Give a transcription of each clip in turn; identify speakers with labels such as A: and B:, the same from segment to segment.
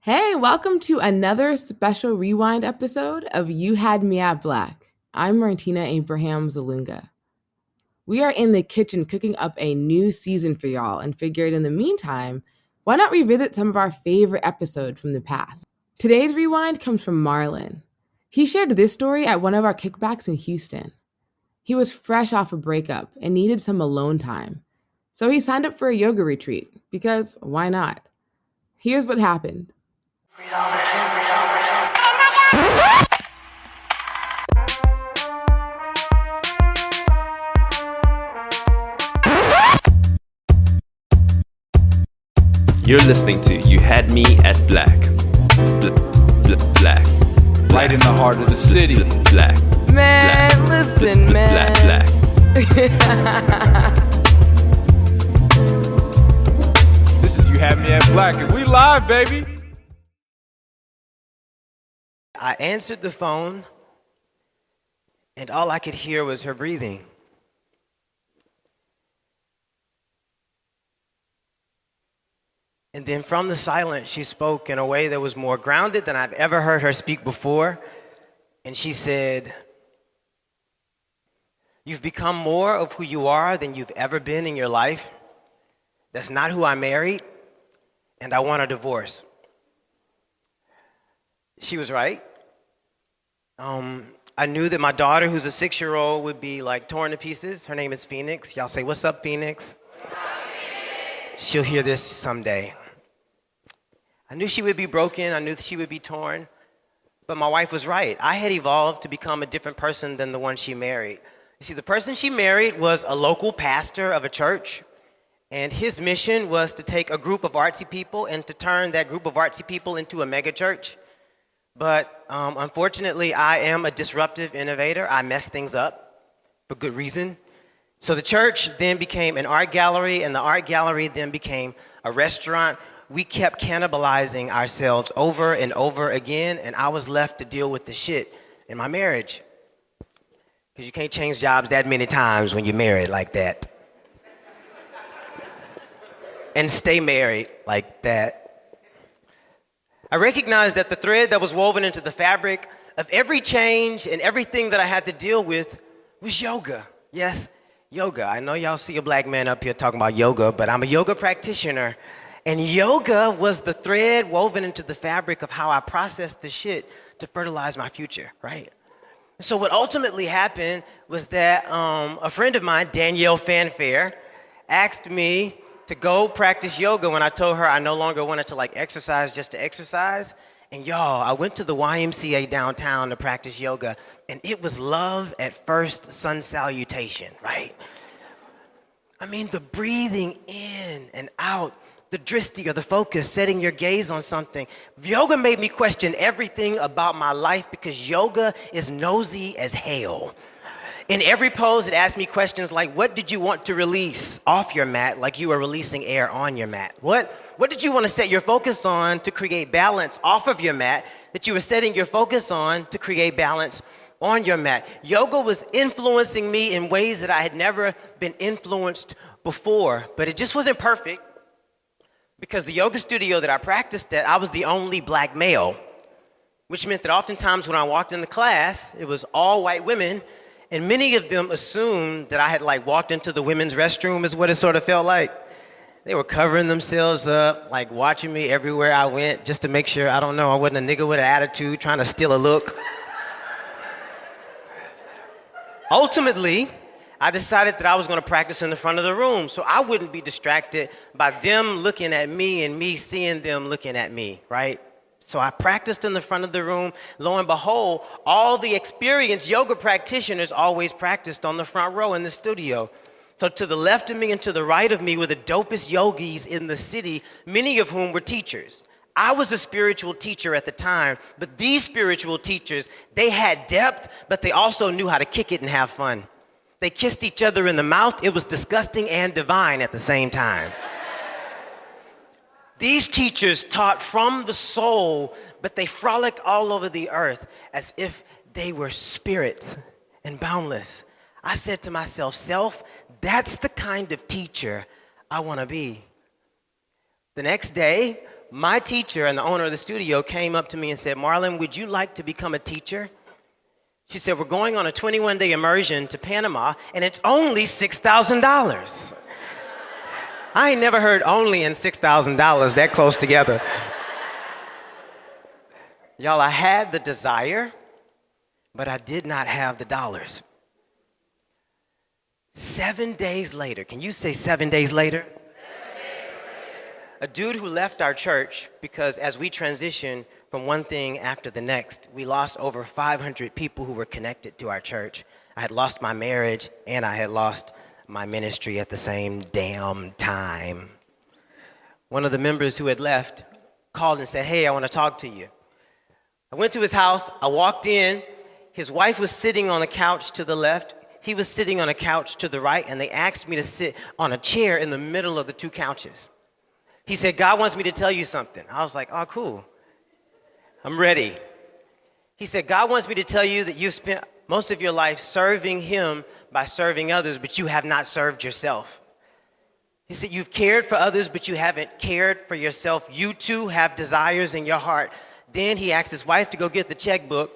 A: Hey, welcome to another special rewind episode of You Had Me at Black. I'm Martina Abraham Zalunga. We are in the kitchen cooking up a new season for y'all and figured in the meantime, why not revisit some of our favorite episodes from the past? Today's rewind comes from Marlon. He shared this story at one of our kickbacks in Houston. He was fresh off a breakup and needed some alone time. So he signed up for a yoga retreat because why not? Here's what happened.
B: You're listening to You Had Me at Black. Black.
C: Right in the heart of the city.
B: Black.
A: Man, listen, man.
B: Black.
C: This is You Had Me at Black, and we live, baby.
D: I answered the phone, and all I could hear was her breathing. And then from the silence, she spoke in a way that was more grounded than I've ever heard her speak before. And she said, "You've become more of who you are than you've ever been in your life. That's not who I married, and I want a divorce." She was right. I knew that my daughter, who's a 6-year-old, would be like torn to pieces. Her name is Phoenix. Y'all say, "What's up, Phoenix?" She'll hear this someday. I knew she would be broken. I knew that she would be torn. But my wife was right. I had evolved to become a different person than the one she married. You see, the person she married was a local pastor of a church. And his mission was to take a group of artsy people and to turn that group of artsy people into a mega church. But unfortunately, I am a disruptive innovator. I mess things up for good reason. So the church then became an art gallery, and the art gallery then became a restaurant. We kept cannibalizing ourselves over and over again, and I was left to deal with the shit in my marriage. Because you can't change jobs that many times when you're married like that. And stay married like that. I recognized that the thread that was woven into the fabric of every change and everything that I had to deal with was yoga. Yes, yoga. I know y'all see a black man up here talking about yoga, but I'm a yoga practitioner. And yoga was the thread woven into the fabric of how I processed the shit to fertilize my future, right? So what ultimately happened was that a friend of mine, Danielle Fanfare, asked me to go practice yoga when I told her I no longer wanted to exercise just to exercise. And y'all, I went to the YMCA downtown to practice yoga, and it was love at first sun salutation, right? I mean, the breathing in and out, the drishti or the focus, setting your gaze on something. Yoga made me question everything about my life because yoga is nosy as hell. In every pose, it asked me questions like, what did you want to release off your mat like you were releasing air on your mat? What did you want to set your focus on to create balance off of your mat that you were setting your focus on to create balance on your mat? Yoga was influencing me in ways that I had never been influenced before, but it just wasn't perfect because the yoga studio that I practiced at, I was the only black male, which meant that oftentimes when I walked into class, it was all white women. And many of them assumed that I had walked into the women's restroom is what it sort of felt like. They were covering themselves up, watching me everywhere I went just to make sure, I don't know, I wasn't a nigga with an attitude trying to steal a look. Ultimately, I decided that I was going to practice in the front of the room so I wouldn't be distracted by them looking at me and me seeing them looking at me, right? So I practiced in the front of the room. Lo and behold, all the experienced yoga practitioners always practiced on the front row in the studio. So to the left of me and to the right of me were the dopest yogis in the city, many of whom were teachers. I was a spiritual teacher at the time, but these spiritual teachers, they had depth, but they also knew how to kick it and have fun. They kissed each other in the mouth. It was disgusting and divine at the same time. These teachers taught from the soul, but they frolicked all over the earth as if they were spirits and boundless. I said to myself, self, that's the kind of teacher I want to be. The next day, my teacher and the owner of the studio came up to me and said, Marlon, would you like to become a teacher? She said, we're going on a 21-day immersion to Panama, and it's only $6,000. I ain't never heard only and $6,000 that close together. Y'all, I had the desire, but I did not have the dollars. 7 days later, can you say 7 days later? A dude who left our church because as we transitioned from one thing after the next, we lost over 500 people who were connected to our church. I had lost my marriage and I had lost my ministry at the same damn time. One of the members who had left called and said, hey, I want to talk to you. I went to his house, I walked in, his wife was sitting on a couch to the left, he was sitting on a couch to the right, and they asked me to sit on a chair in the middle of the two couches. He said, God wants me to tell you something. I was like, oh, cool. I'm ready. He said, God wants me to tell you that you've spent most of your life serving him by serving others, but you have not served yourself. He said, you've cared for others, but you haven't cared for yourself. You too have desires in your heart. Then he asked his wife to go get the checkbook.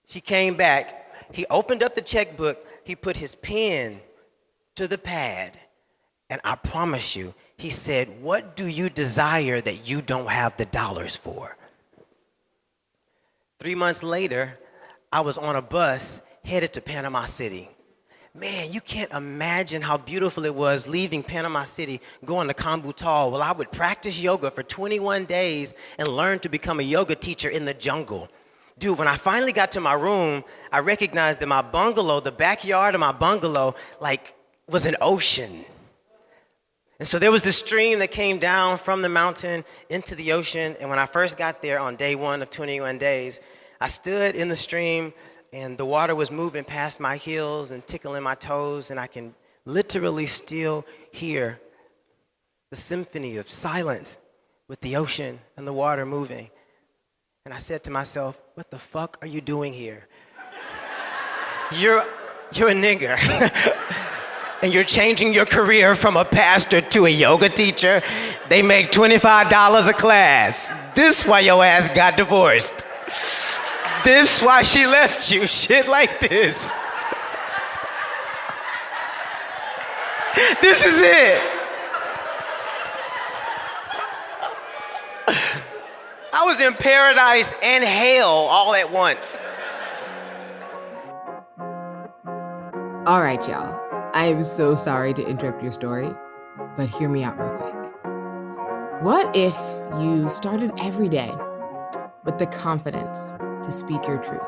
D: She came back. He opened up the checkbook. He put his pen to the pad. And I promise you, he said, what do you desire that you don't have the dollars for? 3 months later, I was on a bus headed to Panama City. Man, you can't imagine how beautiful it was leaving Panama City, going to Kambutal. Well, I would practice yoga for 21 days and learn to become a yoga teacher in the jungle. Dude, when I finally got to my room, I recognized that my bungalow, the backyard of my bungalow, was an ocean. And so there was this stream that came down from the mountain into the ocean. And when I first got there on day 1 of 21 days, I stood in the stream and the water was moving past my heels and tickling my toes. And I can literally still hear the symphony of silence with the ocean and the water moving. And I said to myself, what the fuck are you doing here? You're a nigger. And you're changing your career from a pastor to a yoga teacher. They make $25 a class. This why your ass got divorced. This why she left you. Shit like this. This is it. I was in paradise and hell all at once.
A: All right, y'all. I am so sorry to interrupt your story, but hear me out real quick. What if you started every day with the confidence to speak your truth?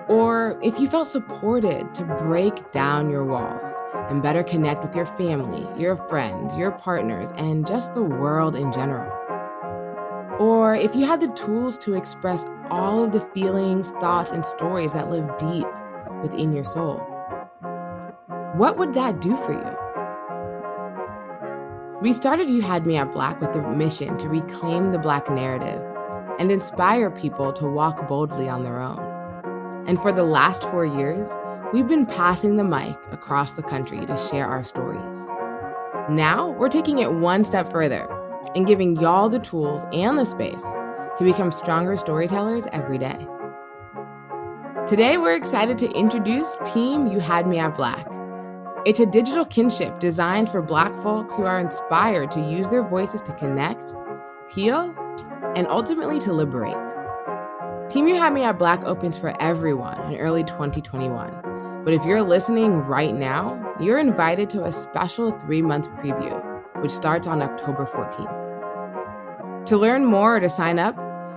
A: Or if you felt supported to break down your walls and better connect with your family, your friends, your partners, and just the world in general? Or if you had the tools to express all of the feelings, thoughts, and stories that live deep within your soul? What would that do for you? We started You Had Me at Black with the mission to reclaim the Black narrative and inspire people to walk boldly on their own. And for the last 4 years, we've been passing the mic across the country to share our stories. Now, we're taking it one step further and giving y'all the tools and the space to become stronger storytellers every day. Today, we're excited to introduce Team You Had Me at Black. It's a digital kinship designed for Black folks who are inspired to use their voices to connect, heal, and ultimately to liberate. Team You Had Me at Black opens for everyone in early 2021. But if you're listening right now, you're invited to a special 3-month preview, which starts on October 14th. To learn more or to sign up,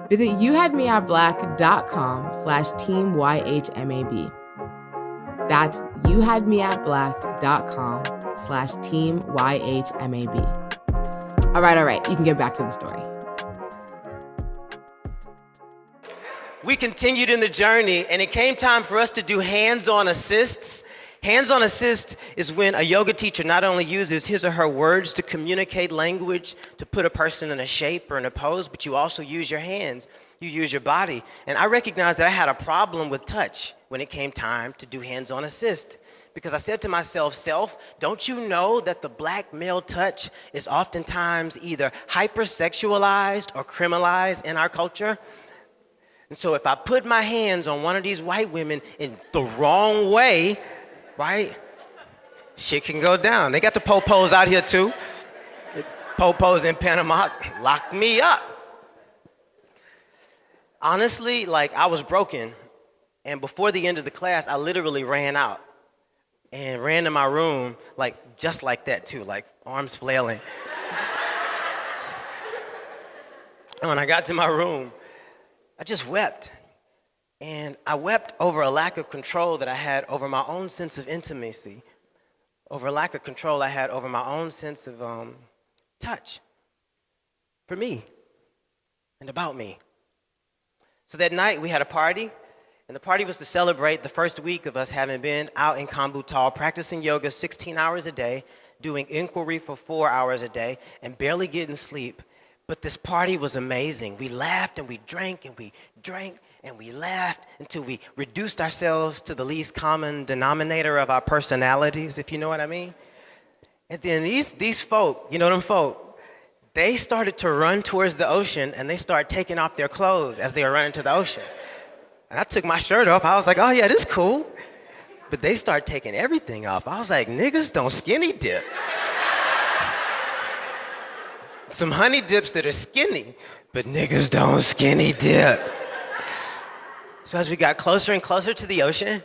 A: visit youhadmeatblack.com/teamyhmab. That's youhadmeatblack.com/teamyhmab. All right, you can get back to the story.
D: We continued in the journey, and it came time for us to do hands-on assists. Hands-on assist is when a yoga teacher not only uses his or her words to communicate language, to put a person in a shape or in a pose, but you also use your hands. You use your body. And I recognized that I had a problem with touch when it came time to do hands-on assist Because I said to myself, self, don't you know that the black male touch is oftentimes either hypersexualized or criminalized in our culture? And so if I put my hands on one of these white women in the wrong way, right, shit can go down. They got the po-pos out here too. The po-pos in Panama locked me up. Honestly, like I was broken. And before the end of the class, I literally ran out and ran to my room, like just like that too, like arms flailing. And when I got to my room, I just wept. And I wept over a lack of control that I had over my own sense of intimacy, over a lack of control I had over my own sense of touch for me and about me. So that night we had a party. And the party was to celebrate the first week of us having been out in Kambutal, practicing yoga 16 hours a day, doing inquiry for 4 hours a day, and barely getting sleep. But this party was amazing. We laughed and we drank and we drank and we laughed until we reduced ourselves to the least common denominator of our personalities, if you know what I mean. And then these folk, you know them folk, they started to run towards the ocean and they started taking off their clothes as they were running to the ocean. And I took my shirt off. I was like, oh yeah, this is cool. But they started taking everything off. I was like, niggas don't skinny dip. Some honey dips that are skinny, but niggas don't skinny dip. So as we got closer and closer to the ocean,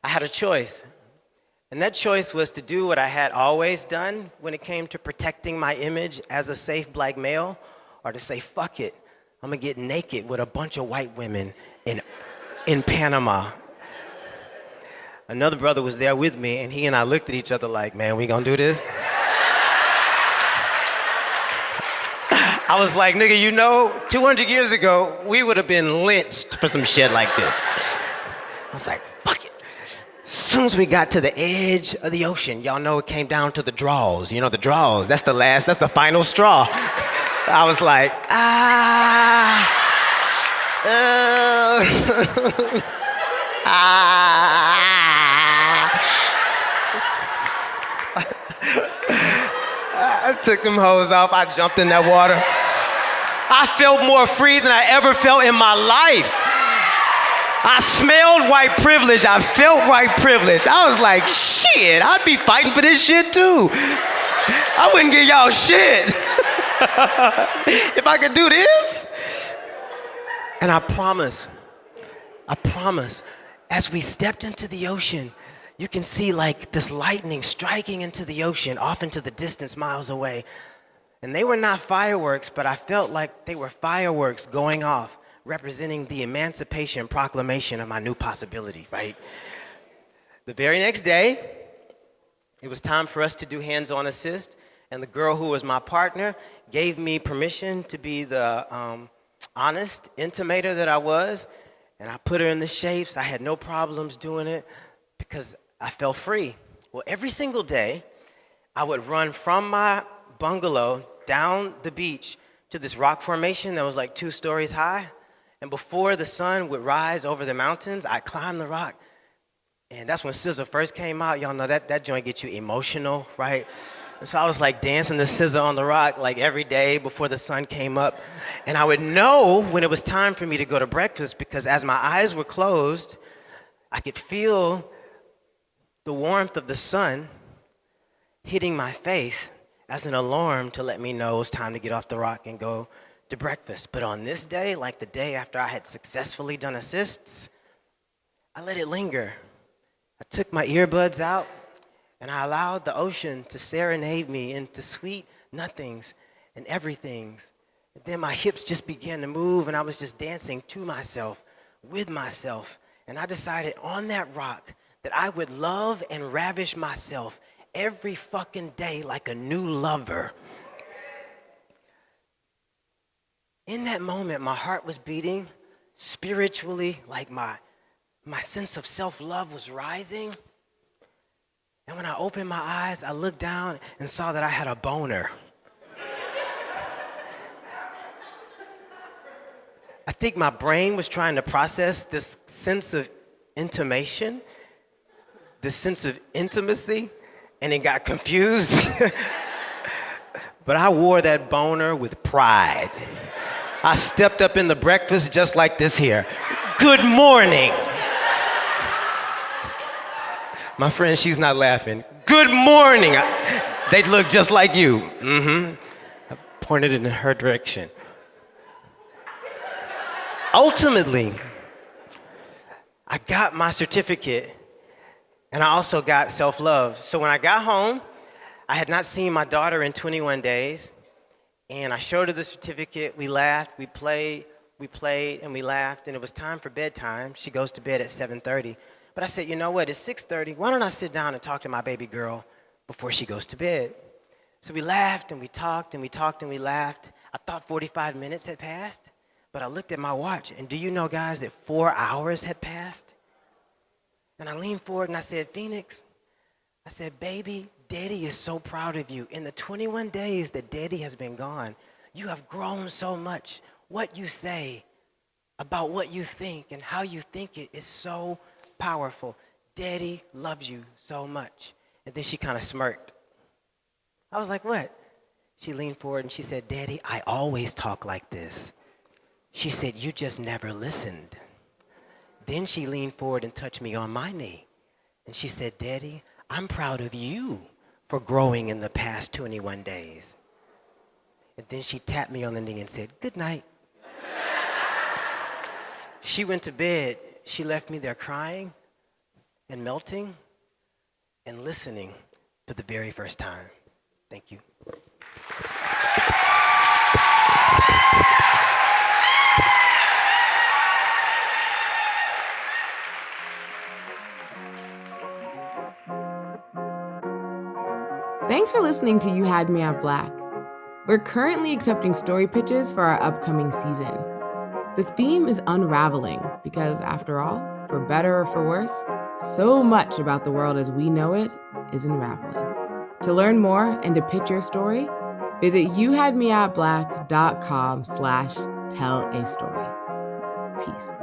D: I had a choice. And that choice was to do what I had always done when it came to protecting my image as a safe black male, or to say, fuck it. I'm gonna get naked with a bunch of white women in Panama. Another brother was there with me, and he and I looked at each other like, man, we gonna do this? I was like, nigga, you know, 200 years ago, we would have been lynched for some shit like this. I was like, fuck it. As soon as we got to the edge of the ocean, y'all know it came down to the draws. You know, the draws, that's the final straw. I was like, I took them hoes off, I jumped in that water. I felt more free than I ever felt in my life. I smelled white privilege, I felt white privilege. I was like, shit, I'd be fighting for this shit too. I wouldn't give y'all shit. If I could do this. And I promise, as we stepped into the ocean, you can see like this lightning striking into the ocean, off into the distance, miles away. And they were not fireworks, but I felt like they were fireworks going off, representing the Emancipation Proclamation of my new possibility, right? The very next day, it was time for us to do hands-on assist, and the girl who was my partner gave me permission to be the honest intimator that I was, and I put her in the shapes. I had no problems doing it because I felt free. Well, every single day, I would run from my bungalow down the beach to this rock formation that was like 2 stories high, and before the sun would rise over the mountains, I'd climb the rock, and that's when SZA first came out. Y'all know that joint gets you emotional, right? And so I was like dancing to SZA on the rock like every day before the sun came up. And I would know when it was time for me to go to breakfast because as my eyes were closed, I could feel the warmth of the sun hitting my face as an alarm to let me know it was time to get off the rock and go to breakfast. But on this day, like the day after I had successfully done assists, I let it linger. I took my earbuds out, and I allowed the ocean to serenade me into sweet nothings and everythings. And then my hips just began to move, and I was just dancing to myself, with myself. And I decided on that rock that I would love and ravish myself every fucking day like a new lover. In that moment, my heart was beating spiritually, like my sense of self-love was rising. And when I opened my eyes, I looked down and saw that I had a boner. I think my brain was trying to process this sense of intimation this sense of intimacy and it got confused. But I wore that boner with pride. I stepped up in the breakfast just like this here. Good morning. My friend, she's not laughing. Good morning. They look just like you. I pointed in her direction. Ultimately, I got my certificate and I also got self-love. So when I got home, I had not seen my daughter in 21 days. And I showed her the certificate. We laughed, we played, and we laughed. And it was time for bedtime. She goes to bed at 7:30. But I said, you know what, it's 6:30. Why don't I sit down and talk to my baby girl before she goes to bed? So we laughed and we talked and we talked and we laughed. I thought 45 minutes had passed, but I looked at my watch. And do you know, guys, that 4 hours had passed? And I leaned forward and I said, Phoenix, I said, baby, Daddy is so proud of you. In the 21 days that Daddy has been gone, you have grown so much. What you say about what you think and how you think it is so powerful. Daddy loves you so much. And then she kind of smirked. I was like, what? She leaned forward and she said, Daddy, I always talk like this. She said, you just never listened. Then she leaned forward and touched me on my knee. And she said, Daddy, I'm proud of you for growing in the past 21 days. And then she tapped me on the knee and said, good night. She went to bed. She left me there crying and melting and listening for the very first time. Thank you.
A: Thanks for listening to You Had Me at Black. We're currently accepting story pitches for our upcoming season. The theme is unraveling because, after all, for better or for worse, so much about the world as we know it is unraveling. To learn more and to pitch your story, visit youhadmeatblack.com/tell-a-story. Peace.